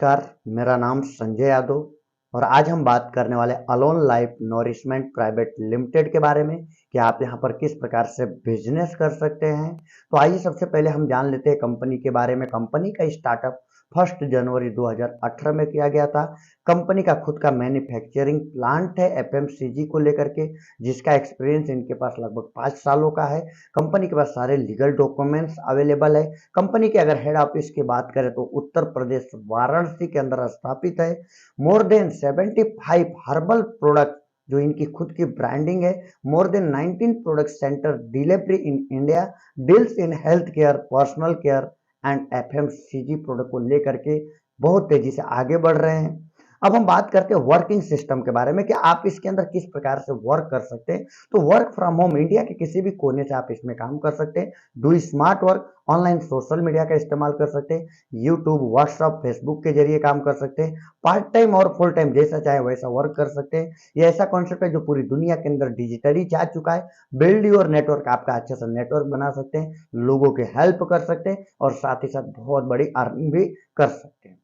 नमस्कार, मेरा नाम संजय यादव और आज हम बात करने वाले alone life nourishment private limited के बारे में कि आप यहाँ पर किस प्रकार से बिजनेस कर सकते हैं। तो आइए सबसे पहले हम जान लेते हैं कंपनी के बारे में। कंपनी का स्टार्टअप 1 जनवरी 2018 में किया गया था। कंपनी का खुद का मैन्युफैक्चरिंग प्लांट है एफएमसीजी को लेकर के, जिसका एक्सपीरियंस इनके पास लगभग 5 सालों का है। कंपनी के पास सारे लीगल डॉक्यूमेंट्स अवेलेबल है। कंपनी के अगर हेड ऑफिस की बात करें तो उत्तर प्रदेश वाराणसी के अंदर स्थापित है। मोर देन 75 हर्बल प्रोडक्ट जो इनकी खुद की ब्रांडिंग है। More than 19 product centre delivery in India, deals in health care, personal care and FMCG product को लेकर के बहुत तेजी से आगे बढ़ रहे हैं। अब हम बात करते हैं वर्किंग सिस्टम के बारे में कि आप इसके अंदर किस प्रकार से वर्क कर सकते हैं। तो वर्क फ्रॉम होम, इंडिया के किसी भी कोने से आप इसमें काम कर सकते हैं। Do smart work, online social media का इस्तेमाल कर सकते हैं। यूट्यूब, व्हाट्सअप, फेसबुक के जरिए काम कर सकते हैं। पार्ट टाइम और फुल टाइम जैसा चाहे वैसा वर्क कर सकते हैं। ये ऐसा कॉन्सेप्ट है जो पूरी दुनिया के अंदर डिजिटली जा चुका है। बिल्ड योर नेटवर्क, आपका अच्छा सा नेटवर्क बना सकते हैं, लोगों के हेल्प कर सकते हैं और साथ ही साथ बहुत बड़ी अर्निंग भी कर सकते हैं।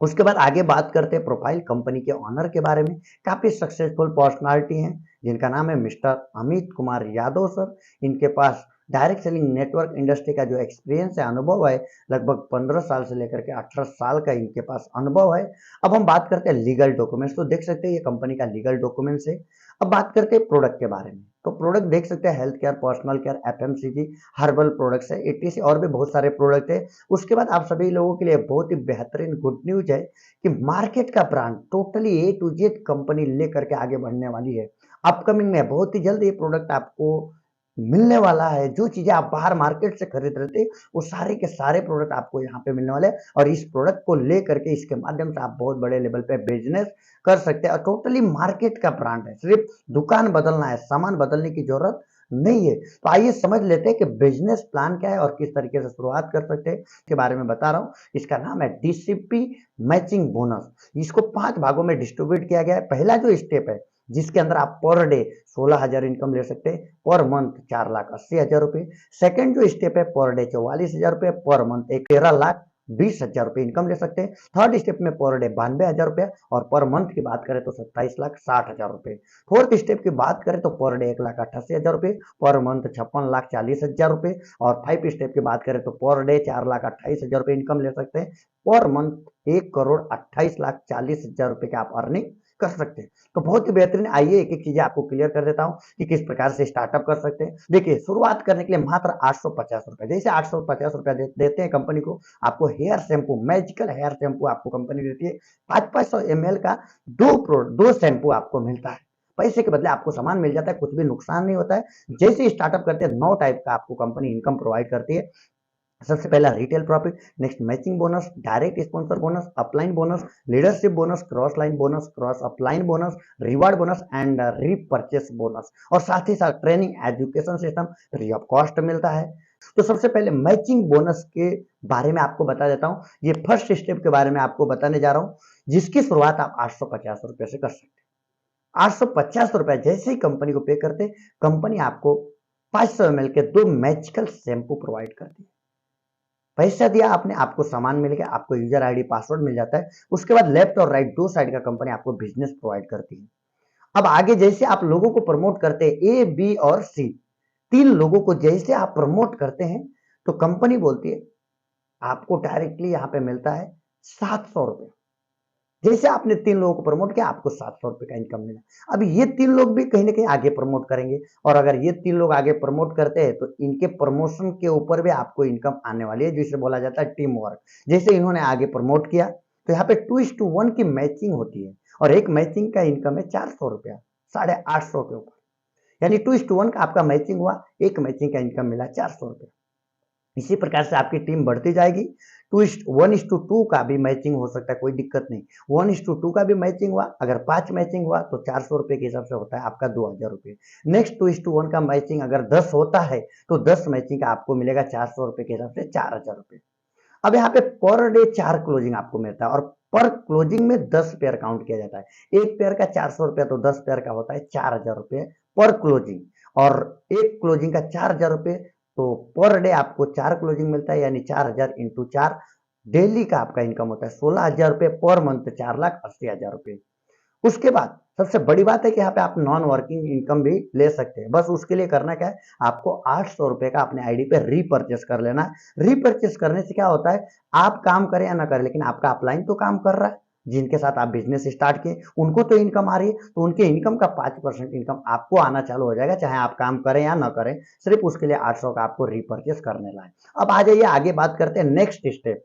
उसके बाद आगे बात करते हैं प्रोफाइल कंपनी के ऑनर के बारे में। काफी सक्सेसफुल पर्सनालिटी हैं जिनका नाम है मिस्टर अमित कुमार यादव सर। इनके पास डायरेक्ट सेलिंग नेटवर्क इंडस्ट्री का जो एक्सपीरियंस है, अनुभव है, लगभग 15 साल से लेकर के 18 साल का इनके पास अनुभव है। अब हम बात करते हैं लीगल डॉक्यूमेंट्स। तो देख सकते हैं ये कंपनी का लीगल डॉक्यूमेंट्स है। अब बात करते हैं प्रोडक्ट के बारे में। तो प्रोडक्ट देख सकते हैं health care, personal care, FMCG, herbal products है, एटीसी और भी बहुत सारे प्रोडक्ट है। उसके बाद आप सभी लोगों के लिए बहुत ही बेहतरीन गुड न्यूज है कि मार्केट का brand totally A to Z company लेकर के आगे बढ़ने वाली है। अपकमिंग में बहुत ही जल्द ये प्रोडक्ट आपको मिलने वाला है। जो चीजें आप बाहर मार्केट से खरीद रहे थे वो सारे के सारे प्रोडक्ट आपको यहाँ पे मिलने वाले हैं और इस प्रोडक्ट को लेकर के इसके माध्यम से आप बहुत बड़े लेवल पे बिजनेस कर सकते हैं और टोटली मार्केट का ब्रांड है। सिर्फ दुकान बदलना है, सामान बदलने की जरूरत नहीं है। तो आइए समझ लेते हैं कि बिजनेस प्लान क्या है और किस तरीके से शुरुआत कर सकते हैं। इसके बारे में बता रहा हूँ। इसका नाम है डीसीपी मैचिंग बोनस। इसको 5 भागों में डिस्ट्रीब्यूट किया गया है। पहला जो स्टेप है जिसके अंदर आप पर डे 16,000 इनकम ले सकते हैं, पर मंथ 4,80,000 रुपए। सेकंड जो स्टेप है पर डे 44,000 रुपए, पर मंथ 13,20,000 रुपए इनकम ले सकते हैं। थर्ड स्टेप में पर डे 92,000 रुपए और पर मंथ की बात करें तो 27,60,000 रुपए। फोर्थ स्टेप की बात करें तो पर डे 1,88,000 रुपए, पर मंथ 56,40,000 रुपए और 5 स्टेप की बात करें तो पर डे 4,28,000 रुपए इनकम ले सकते हैं। पर मंथ 1,28,40,000 रुपए की आप अर्निंग कर सकते हैं। तो बहुत ही बेहतरीन। आइए एक एक चीजें आपको क्लियर कर देता हूं कि किस प्रकार से स्टार्टअप कर सकते हैं। देखिए, शुरुआत करने के लिए मात्र 850 रुपए, जैसे 850 रुपए देते हैं कंपनी को। आपको hair shampoo, magical hair shampoo आपको कंपनी देती है। 500 ml का दो शैम्पू आपको मिलता है। पैसे के बदले आपको सामान मिल जाता है, कुछ भी नुकसान नहीं होता है। जैसे स्टार्टअप करते हैं 9 टाइप का आपको कंपनी इनकम प्रोवाइड करती है। सबसे पहला retail profit, next matching bonus, direct sponsor bonus, upline bonus, leadership bonus, cross line bonus, cross upline bonus, reward bonus and repurchase bonus और साथ ही साथ training education system free of cost मिलता है। तो सबसे पहले मैचिंग बोनस के बारे में आपको बता देता हूं। ये फर्स्ट स्टेप के बारे में आपको बताने जा रहा हूं जिसकी शुरुआत आप 850 रुपए से कर सकते हैं। 850 रुपए जैसे ही कंपनी को पे करते, कंपनी आपको 500 ml के 2 मैजिकल शैम्पू प्रोवाइड करती है। पैसा दिया आपने, आपको सामान मिल गया, आपको यूजर आईडी पासवर्ड मिल जाता है। उसके बाद लेफ्ट और राइट दो साइड का कंपनी आपको बिजनेस प्रोवाइड करती है। अब आगे जैसे आप लोगों को प्रमोट करते हैं, ए बी और सी, 3 लोगों को जैसे आप प्रमोट करते हैं तो कंपनी बोलती है आपको डायरेक्टली यहाँ पे मिलता है 700 रुपए। जैसे आपने 3 लोगों को प्रमोट किया, आपको 700 रुपए का इनकम मिला। अब ये 3 लोग भी कहीं ना कहीं आगे प्रमोट करेंगे और अगर ये 3 लोग आगे प्रमोट करते हैं तो इनके प्रमोशन के ऊपर भी आपको इनकम आने वाली है, जिसे बोला जाता है टीम वर्क। जैसे इन्होंने आगे प्रमोट किया तो यहाँ पे 2:1 की मैचिंग होती है और एक मैचिंग का इनकम है 400 रुपया, 850 के ऊपर। यानी 2:1 का आपका मैचिंग हुआ, एक मैचिंग का इनकम मिला 400 रुपया। इसी प्रकार से आपकी टीम बढ़ती जाएगी। 1:2 का भी मैचिंग हो सकता है, कोई दिक्कत नहीं। 1:2 का भी मैचिंग हुआ, अगर 5 मैचिंग हुआ तो 400 रुपए के हिसाब से होता है आपका 2,000 रुपये। नेक्स्ट 2:1 का मैचिंग अगर 10 होता है तो 10 मैचिंग का आपको मिलेगा 400 रुपए के हिसाब से 4,000 रुपये। अब यहाँ पे पर डे 4 क्लोजिंग आपको मिलता है और पर क्लोजिंग में 10 पेयर काउंट किया जाता है। एक पेयर का 400 रुपया तो 10 पेयर का होता है 4,000 रुपये पर क्लोजिंग और एक क्लोजिंग का 4,000 रुपये। तो पर डे आपको 4 क्लोजिंग मिलता है, यानी 4,000 इंटू 4 डेली का आपका इनकम होता है 16,000 रुपये पर मंथ, 4,80,000 रुपये। उसके बाद सबसे बड़ी बात है कि यहाँ पे आप नॉन वर्किंग इनकम भी ले सकते हैं। बस उसके लिए करना क्या है, आपको 800 रुपये का अपने आईडी पे रीपर्चेस कर लेना है। रीपर्चेस करने से क्या होता है, आप काम करें या ना करें, लेकिन आपका अपलाइन तो काम कर रहा है। जिनके साथ आप बिजनेस स्टार्ट किए उनको तो इनकम आ रही है, तो उनके इनकम का 5% इनकम आपको आना चालू हो जाएगा, चाहे आप काम करें या ना करें। सिर्फ उसके लिए 800 का आपको रीपर्चेस करने ला है। अब आ जाइए आगे बात करते हैं next step,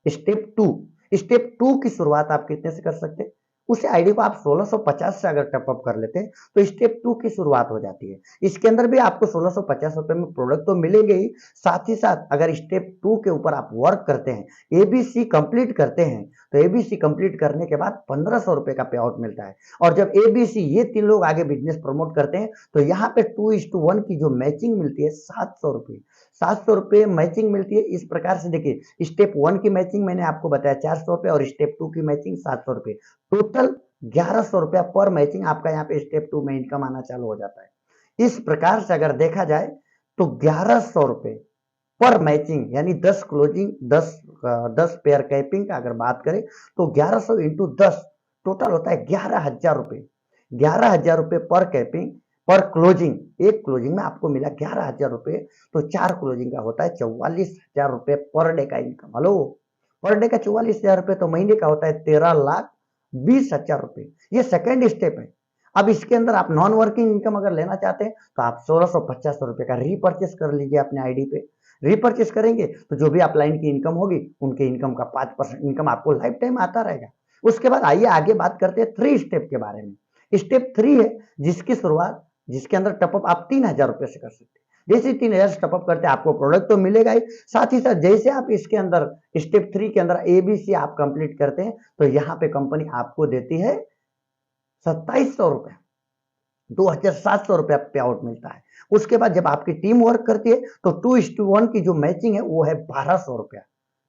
step two. Step two की शुरुआत आप कितने से कर सकते हैं, उस आईडी को आप 1650 से अगर टपअप कर लेते हैं तो स्टेप टू की शुरुआत हो जाती है। इसके अंदर भी आपको 1650 रुपए में प्रोडक्ट तो मिलेंगे ही, साथ ही साथ अगर स्टेप टू के ऊपर आप वर्क करते हैं, एबीसी कंप्लीट करते हैं, तो एबीसी कंप्लीट करने के बाद 1500 रुपए का पे आउट मिलता है। और जब एबीसी ये 3 लोग आगे बिजनेस प्रमोट करते हैं तो यहाँ पे 2:1 की जो मैचिंग मिलती है 700 रुपए, 700 रुपए मैचिंग मिलती है। इस प्रकार से देखिए, स्टेप वन की मैचिंग मैंने आपको बताया 400 रुपए और स्टेप टू की मैचिंग 700 रुपए, टोटल 1100 रुपया पर मैचिंग आपका यहाँ पे स्टेप टू में इनकम आना चालू हो जाता है। इस प्रकार से अगर देखा जाए तो 1100 रुपए पर मैचिंग, यानी 10 क्लोजिंग, 10 पेयर कैपिंग का अगर बात करें तो 1100 इंटू 10 टोटल होता है 11,000 रुपए। 11,000 रुपए पर कैपिंग, पर क्लोजिंग, एक क्लोजिंग में आपको मिला 11,000 रुपए, तो 4 क्लोजिंग का होता है 44,000 रुपए पर डे का इनकम। हेलो, पर डे का 44,000 रुपए, तो महीने का होता है 13,20,000 रुपए। ये सेकेंड स्टेप है। अब इसके अंदर आप नॉन वर्किंग इनकम अगर लेना चाहते हैं तो आप 1650 रुपए का रीपर्चेस कर लीजिए अपने आईडी पे। रीपर्चेस करेंगे तो जो भी अपलाइन की इनकम होगी उनके इनकम का 5% इनकम आपको लाइफ टाइम आता रहेगा। उसके बाद आइए आगे बात करते हैं थ्री स्टेप के बारे में। स्टेप थ्री है जिसकी शुरुआत, जिसके अंदर टपअप आप 3,000 रुपए से कर सकते हैं। जैसे 3,000 टपअप करते हैं आपको प्रोडक्ट तो मिलेगा ही, साथ ही साथ जैसे आप इसके अंदर स्टेप थ्री के अंदर एबीसी आप कंप्लीट करते हैं तो यहाँ पे कंपनी आपको देती है 2,700 रुपए, 2,700 रुपया पे आउट मिलता है। उसके बाद जब आपकी टीम वर्क करती है तो 2:1 की जो मैचिंग है वो है 1,200 रुपया।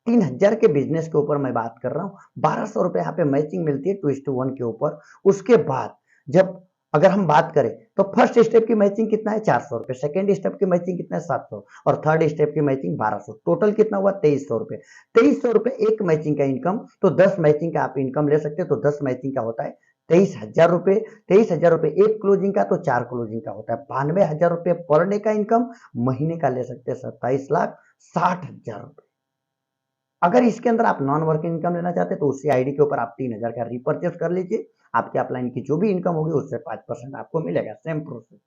3,000 के बिजनेस के ऊपर मैं बात कर रहा हूँ, 1,200 रुपये यहाँ पे मैचिंग मिलती है 2:1 के ऊपर। उसके बाद जब अगर हम बात करें तो फर्स्ट स्टेप की मैचिंग कितना है, 400 रुपये, सेकेंड स्टेप की मैचिंग कितना है, 700, और थर्ड स्टेप की मैचिंग 1,200, टोटल कितना हुआ 2,300 रुपये। 2,300 रुपये एक मैचिंग का इनकम, तो 10 मैचिंग का आप इनकम ले सकते हैं, तो 10 मैचिंग का होता है 23,000 रुपये। 23,000 रुपये एक क्लोजिंग का, तो 4 क्लोजिंग का होता है 92,000 रुपये पर डे का इनकम। महीने का ले सकते हैं 27,60,000 रुपये। अगर इसके अंदर आप नॉन वर्किंग इनकम लेना चाहते हैं तो उसी आईडी के ऊपर आप 3,000 का रिपर्चेस कर लीजिए, आपके अपलाइन की जो भी इनकम होगी उससे 5% आपको मिलेगा, सेम प्रोसेस।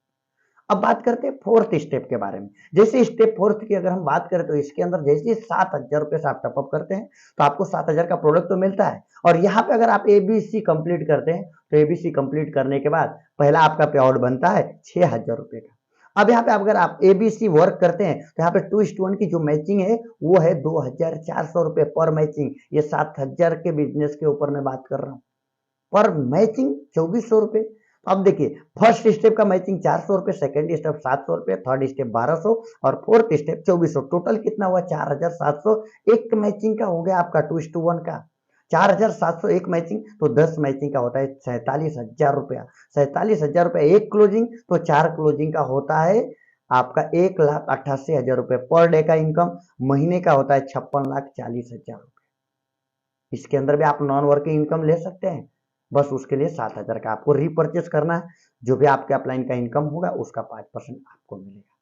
अब बात करते हैं फोर्थ स्टेप के बारे में। जैसे स्टेप फोर्थ की अगर हम बात करें तो इसके अंदर जैसे 7,000 रुपये से आप टपअप करते हैं तो आपको 7,000 का प्रोडक्ट तो मिलता है। और यहाँ पे अगर आप एबीसी कंप्लीट करते हैं तो एबीसी कंप्लीट करने के बाद पहला आपका पे आउट बनता है 6,000 रुपये का। अब यहाँ पे अगर आप एबीसी वर्क करते हैं तो यहाँ पे 2:1 की जो मैचिंग है वो है 2,400 रुपये पर मैचिंग। ये 7,000 के बिजनेस के ऊपर मैं बात कर रहा हूँ, पर मैचिंग 2,400 रुपये। अब देखिए, फर्स्ट स्टेप का मैचिंग 400 रुपये, सेकेंड स्टेप 700 रुपये, थर्ड स्टेप 1,200 और फोर्थ स्टेप 2,400, टोटल कितना हुआ 4,700। एक मैचिंग का हो गया आपका 2:1 का 4,700 एक मैचिंग, तो 10 मैचिंग का होता है 47,000 रुपया। 47,000 रुपया एक क्लोजिंग, तो 4 क्लोजिंग का होता है आपका 1,88,000 रुपये पर डे का इनकम। महीने का होता है 56,40,000 रुपये। इसके अंदर भी आप नॉन वर्किंग इनकम ले सकते हैं, बस उसके लिए 7,000 का आपको रीपर्चेस करना है। जो भी आपके अपलाइन का इनकम होगा उसका 5% आपको मिलेगा।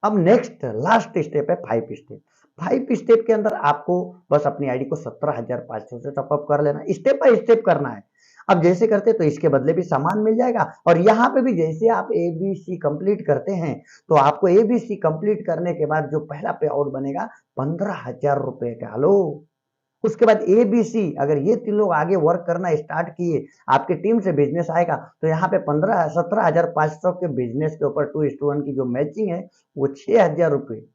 अब नेक्स्ट लास्ट स्टेप है 5 स्टेप। 5 स्टेप के अंदर आपको बस अपनी आईडी को 17,500 से टॉपअप कर लेना, स्टेप बाय स्टेप करना है। अब जैसे करते तो इसके बदले भी सामान मिल जाएगा, और यहाँ पे भी जैसे आप एबीसी कंप्लीट करते हैं तो आपको एबीसी कंप्लीट करने के बाद जो पहला पे आउट बनेगा 15,000 रुपए का। हेलो, उसके बाद एबीसी, अगर ये 3 लोग आगे वर्क करना स्टार्ट किए, आपकी टीम से बिजनेस आएगा, तो यहाँ पे 17,500 के बिजनेस के ऊपर 2:1 की जो मैचिंग है वो 6,000 रुपये।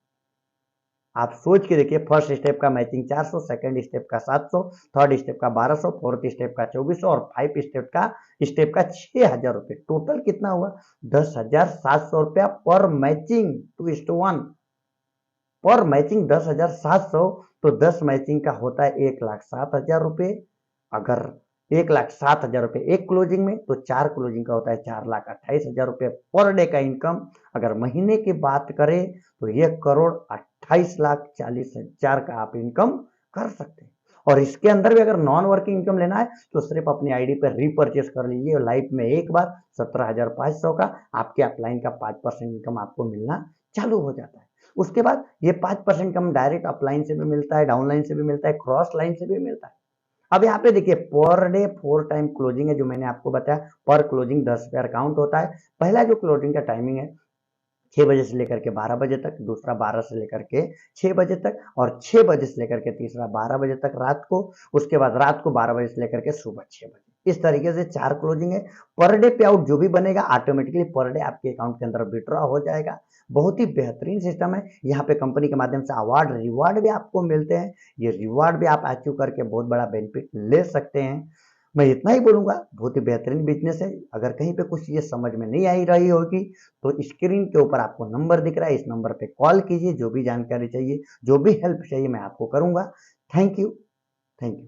आप सोच के देखिए, फर्स्ट स्टेप का मैचिंग 400, सेकेंड स्टेप का 700, थर्ड स्टेप का 1,200, फोर्थ स्टेप का 2,400 और 5 स्टेप का 6,000 रुपये, टोटल कितना हुआ 10,700 रुपया पर मैचिंग 2:1। पर मैचिंग 10,700, तो 10 मैचिंग का होता है 1,07,000 रुपये। अगर 1,07,000 रुपये एक क्लोजिंग में, तो 4 क्लोजिंग का होता है 4,28,000 रुपये पर डे का इनकम। अगर महीने की बात करें तो 1,28,40,000 का आप इनकम कर सकते हैं। और इसके अंदर भी अगर नॉन वर्किंग इनकम लेना है तो सिर्फ अपनी आईडी पर रीपरचेस कर लीजिए लाइफ में एक बार 17,500 का आपके अपलाइन का 5% इनकम आपको मिलना चालू हो जाता है। उसके बाद ये 5% इनकम डायरेक्ट अपलाइन से भी मिलता है, डाउनलाइन से भी मिलता है, क्रॉस लाइन से भी मिलता है। अब यहाँ पे देखिए पर डे 4 टाइम क्लोजिंग है जो मैंने आपको बताया, पर क्लोजिंग 10 पेयर काउंट होता है। पहला जो क्लोजिंग का टाइमिंग है 6 बजे से लेकर के 12 बजे तक, दूसरा 12 से लेकर के 6 बजे तक और 6 बजे से लेकर के तीसरा 12 बजे तक रात को, उसके बाद रात को 12 बजे से लेकर के सुबह 6 बजे। इस तरीके से 4 क्लोजिंग है। पर डे पे आउट जो भी बनेगा ऑटोमेटिकली पर डे आपके अकाउंट के अंदर विड्रॉ हो जाएगा। बहुत ही बेहतरीन सिस्टम है। यहाँ पे कंपनी के माध्यम से अवार्ड रिवार्ड भी आपको मिलते हैं। ये रिवार्ड भी आप अचीव करके बहुत बड़ा बेनिफिट ले सकते हैं। मैं इतना ही बोलूंगा, बहुत ही बेहतरीन बिजनेस है। अगर कहीं पे कुछ चीजें समझ में नहीं आई रही होगी तो स्क्रीन के ऊपर आपको नंबर दिख रहा है, इस नंबर पे कॉल कीजिए। जो भी जानकारी चाहिए, जो भी हेल्प चाहिए मैं आपको करूंगा। Thank you. Thank you.